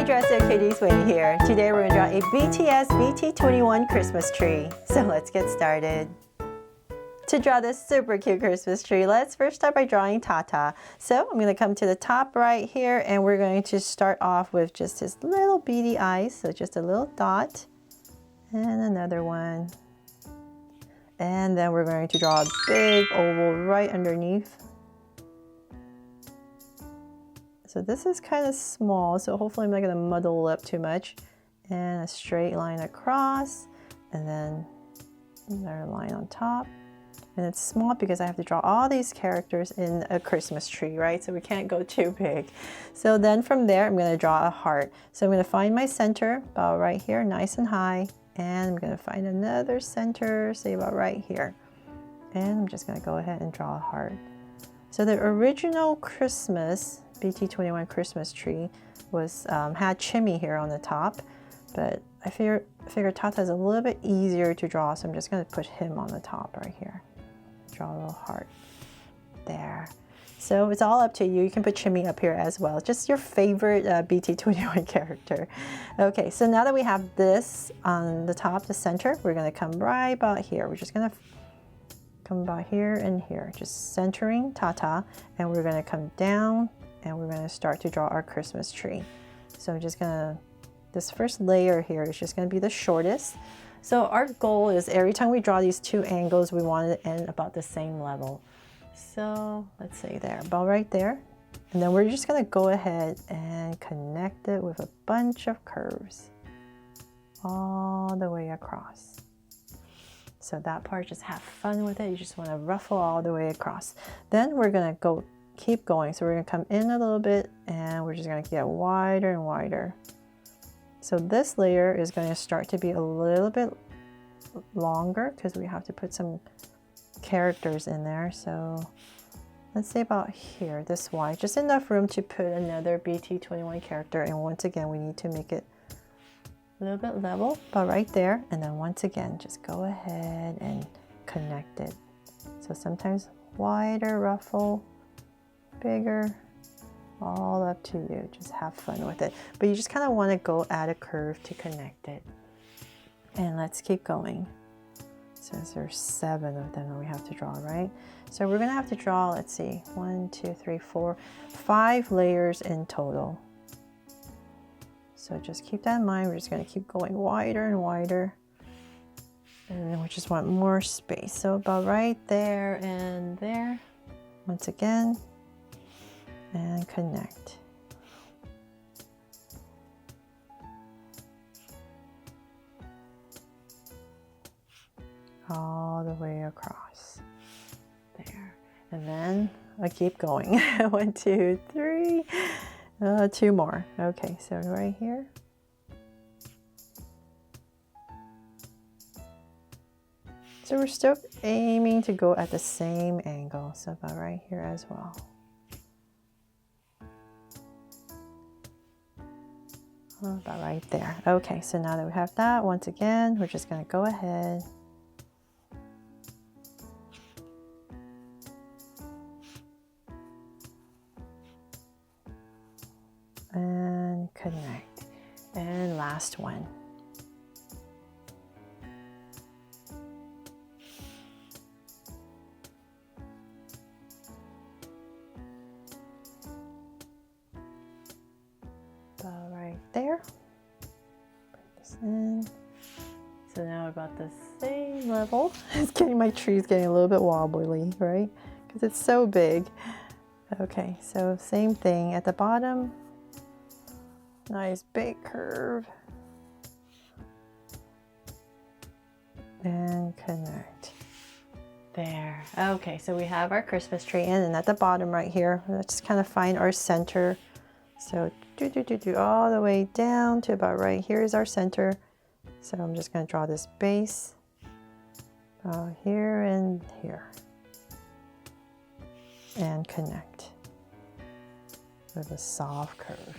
Hairdresser Kitty's Way here. Today we're going to draw a BTS BT21 Christmas tree. So let's get started. To draw this super cute Christmas tree, let's first start by drawing Tata. So I'm going to come to the top right here and we're going to start off with just his little beady eyes. So just a little dot and another one. And then we're going to draw a big oval right underneath. So this is kind of small, so hopefully I'm not going to muddle up too much. And a straight line across, and then another line on top. And it's small because I have to draw all these characters in a Christmas tree, right? So we can't go too big. So then from there, I'm going to draw a heart. So I'm going to find my center about right here, nice and high. And I'm going to find another center, say about right here. And I'm just going to go ahead and draw a heart. So the original Christmas BT21 Christmas tree was had Chimmy here on the top, but I figured Tata is a little bit easier to draw, so I'm just going to put him on the top right here. Draw a little heart there. So it's all up to you. You can put Chimmy up here as well. Just your favorite BT21 character. Okay, so now that we have this on the top, the center, we're going to come right about here. We're just going to come about here and here, just centering Tata, and we're going to come down and we're going to start to draw our Christmas tree. So I'm just going to, this first layer here is just going to be the shortest. So our goal is every time we draw these two angles, we want it to end about the same level. So let's say there, about right there. And then we're just going to go ahead and connect it with a bunch of curves all the way across. So that part, just have fun with it. You just want to ruffle all the way across. Then we're going to keep going. So we're going to come in a little bit and we're just going to get wider and wider. So this layer is going to start to be a little bit longer because we have to put some characters in there. So let's say about here, this wide, just enough room to put another BT21 character. And once again, we need to make it a little bit level, about right there. And then once again, just go ahead and connect it. So sometimes wider ruffle, bigger, all up to you. Just have fun with it. But you just kind of want to go add a curve to connect it. And let's keep going. Since there's 7 of them that we have to draw, right? So we're going to have to draw, let's see, 1, 2, 3, 4, 5 layers in total. So just keep that in mind. We're just going to keep going wider and wider. And then we just want more space. So about right there and there. Once again. And connect. All the way across. There. And then I keep going. 1, 2, 3. 2 more. Okay, so right here. So we're still aiming to go at the same angle. So about right here as well. About right there. Okay, so now that we have that, once again, we're just going to go ahead and connect. And last one. About right there. Put this in. So now about the same level. It's getting, my tree's getting a little bit wobbly, right? Because it's so big. Okay, so same thing at the bottom. Nice big curve. And connect. There. Okay, so we have our Christmas tree in, and at the bottom right here, let's kind of find our center. So do all the way down to about right here is our center. So I'm just going to draw this base here and here. And connect with a soft curve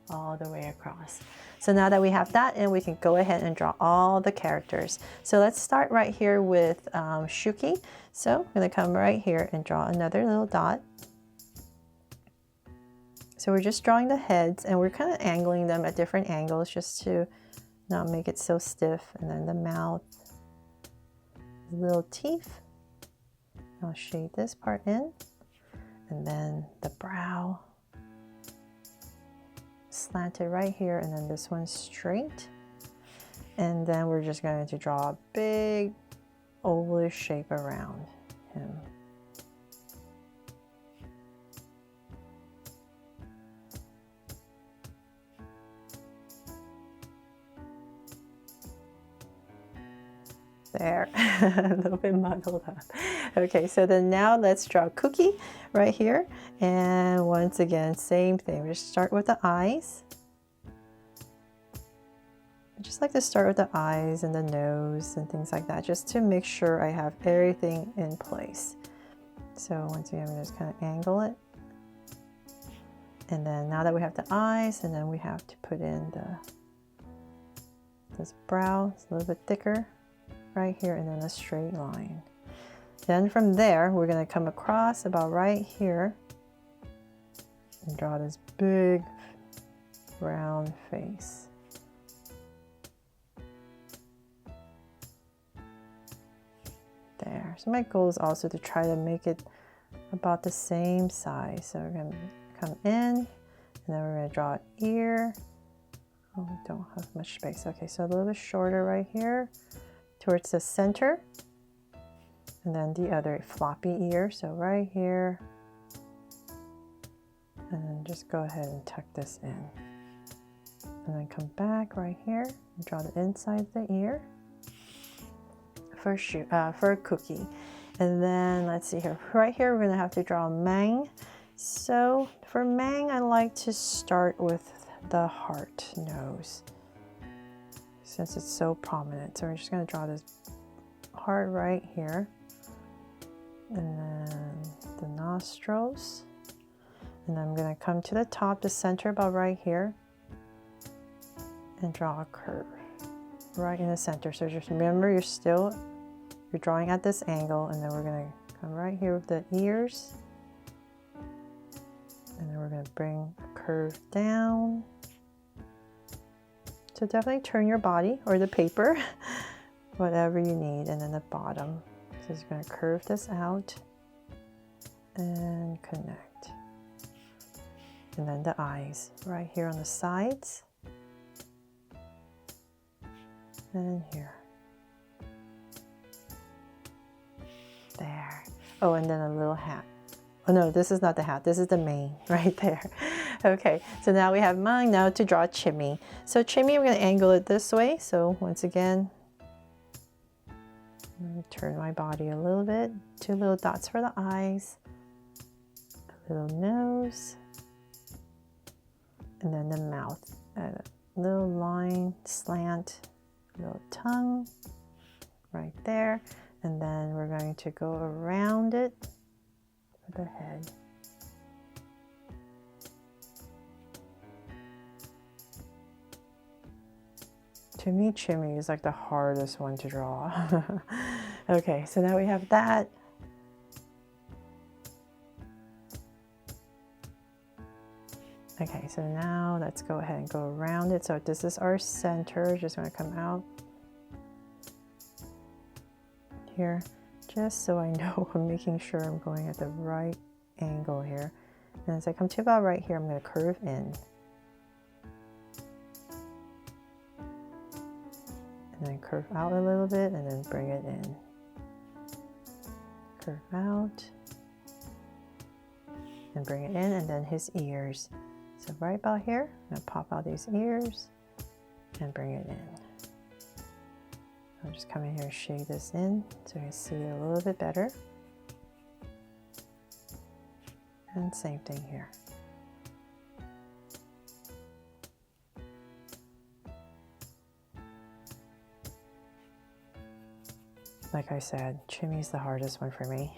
all the way across. So now that we have that in, we can go ahead and draw all the characters. So let's start right here with Shuki. So I'm going to come right here and draw another little dot. So we're just drawing the heads, and we're kind of angling them at different angles just to not make it so stiff. And then the mouth, the little teeth. I'll shade this part in, and then the brow slanted right here, and then this one straight. And then we're just going to draw a big oval shape around him. There, a little bit muddled up. Okay, so then now let's draw Cookie right here. And once again, same thing. We just start with the eyes. I just like to start with the eyes and the nose and things like that, just to make sure I have everything in place. So once again, we just kind of angle it. And then now that we have the eyes, and then we have to put in this brow. It's a little bit thicker right here, and then a straight line. Then from there, we're going to come across about right here and draw this big round face. There. So my goal is also to try to make it about the same size. So we're going to come in, and then we're going to draw an ear. Oh, we don't have much space. Okay, so a little bit shorter right here towards the center, and then the other floppy ear, so right here, and then just go ahead and tuck this in, and then come back right here and draw the inside of the ear for Cookie. And then let's see here, right here we're going to have to draw Mang. So for Mang, I like to start with the heart nose, since it's so prominent. So we're just going to draw this heart right here, and then the nostrils, and then I'm going to come to the top, the center about right here, and draw a curve right in the center. So just remember, you're drawing at this angle, and then we're going to come right here with the ears, and then we're going to bring a curve down. So definitely turn your body or the paper, whatever you need, and then the bottom. So it's going to curve this out and connect. And then the eyes right here on the sides and here. There. Oh, and then a little hat. Oh no, this is not the hat, this is the mane right there. Okay, so now we have mine. Now to draw Chimmy. So Chimmy, we're going to angle it this way. So once again, I'm going to turn my body a little bit. 2 little dots for the eyes, a little nose, and then the mouth. A little line, slant, a little tongue right there. And then we're going to go around it for the head. To me, Chimmy is like the hardest one to draw. Okay, so now we have that. Okay, so now let's go ahead and go around it. So this is our center. Just going to come out here, just so I know I'm making sure I'm going at the right angle here. And as I come to about right here, I'm going to curve in. And then curve out a little bit, and then bring it in. Curve out and bring it in, and then his ears. So right about here, I'm going to pop out these ears and bring it in. I'll just come in here and shade this in so you can see it a little bit better. And same thing here. Like I said, Chimmy's the hardest one for me.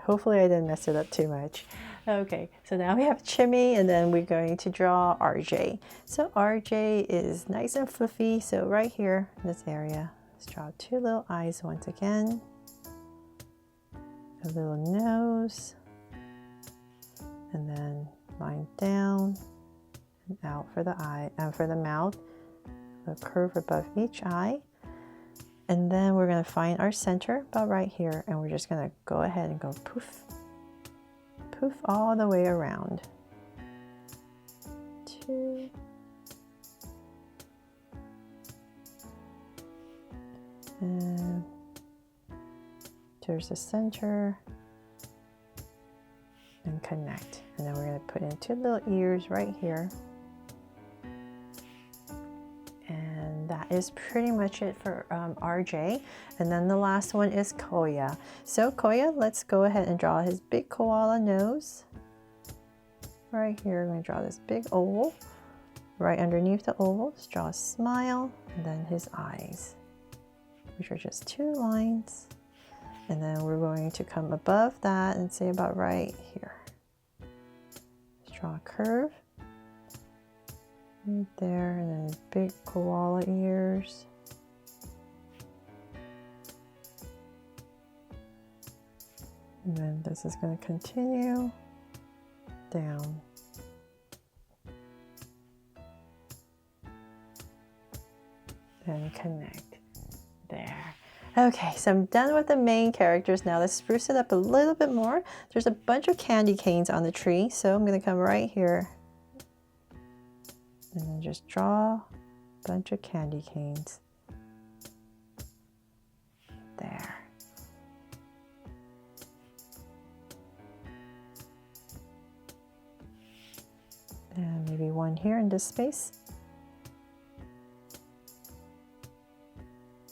Hopefully I didn't mess it up too much. Okay, so now we have Chimmy, and then we're going to draw RJ. So RJ is nice and fluffy. So right here, in this area, let's draw 2 little eyes once again. A little nose. and then line down and out for the eye and for the mouth, a curve above each eye. And then we're going to find our center about right here, and we're just going to go ahead and go poof, poof all the way around. 2, and there's the center, and connect. And then we're going to put in 2 little ears right here. And that is pretty much it for RJ. And then the last one is Koya. So Koya, let's go ahead and draw his big koala nose. Right here, I'm going to draw this big oval. Right underneath the oval, just draw a smile, and then his eyes, which are just 2 lines. And then we're going to come above that and say about right here. Just draw a curve. Right there, and then his big koala ears. And then this is going to continue down. Then connect. There. Okay, so I'm done with the main characters now. Let's spruce it up a little bit more. There's a bunch of candy canes on the tree, so I'm going to come right here and then just draw a bunch of candy canes. There. And maybe one here in this space.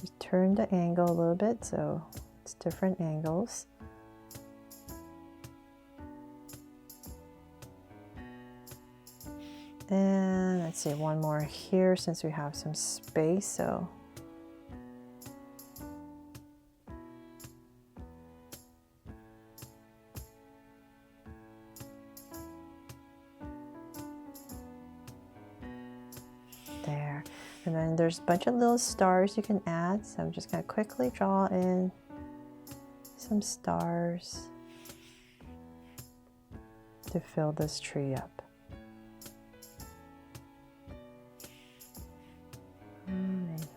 Just turn the angle a little bit so it's different angles. And let's see, one more here since we have some space. So there. And then there's a bunch of little stars you can add. So I'm just going to quickly draw in some stars to fill this tree up.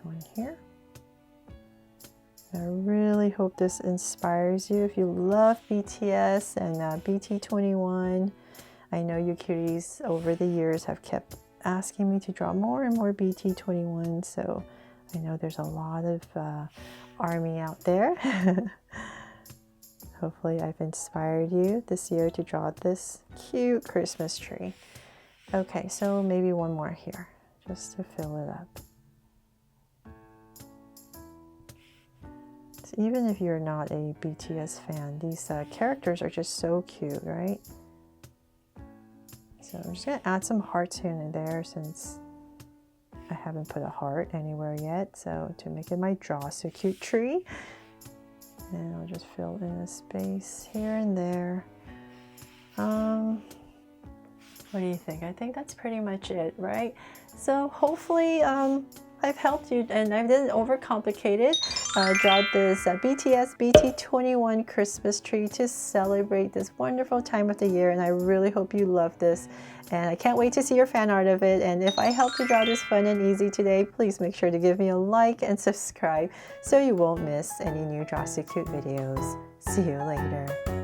One here. I really hope this inspires you. If you love BTS and BT21, I know you cuties over the years have kept asking me to draw more and more BT21, so I know there's a lot of ARMY out there. Hopefully I've inspired you this year to draw this cute Christmas tree. Okay, so maybe one more here just to fill it up. So even if you're not a BTS fan, these characters are just so cute, right? So I'm just going to add some hearts here and there since I haven't put a heart anywhere yet. So to make it my Draw So Cute tree. And I'll just fill in a space here and there. What do you think? I think that's pretty much it, right? So hopefully I've helped you and I didn't overcomplicate it. Draw this BTS BT21 Christmas tree to celebrate this wonderful time of the year, and I really hope you love this. And I can't wait to see your fan art of it. And if I helped you draw this fun and easy today, please make sure to give me a like and subscribe so you won't miss any new Draw So Cute videos. See you later.